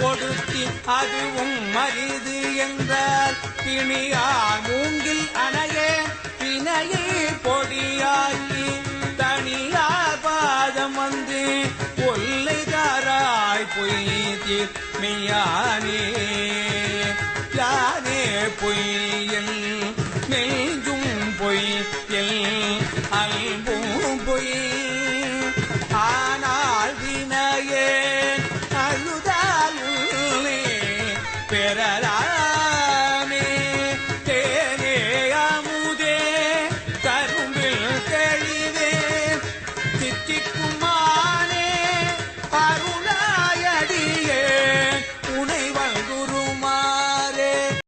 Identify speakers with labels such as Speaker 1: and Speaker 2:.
Speaker 1: கொடுத்தி அதுவும் மரிது என்றார் பிணியார் மூங்கில் அணையே பிணையை பொடியாக்கி தனியார் பாதம் வந்து கொல்லை தாராய் பொய்தீர் மெய்யானே யானே பொய்யல் மெய்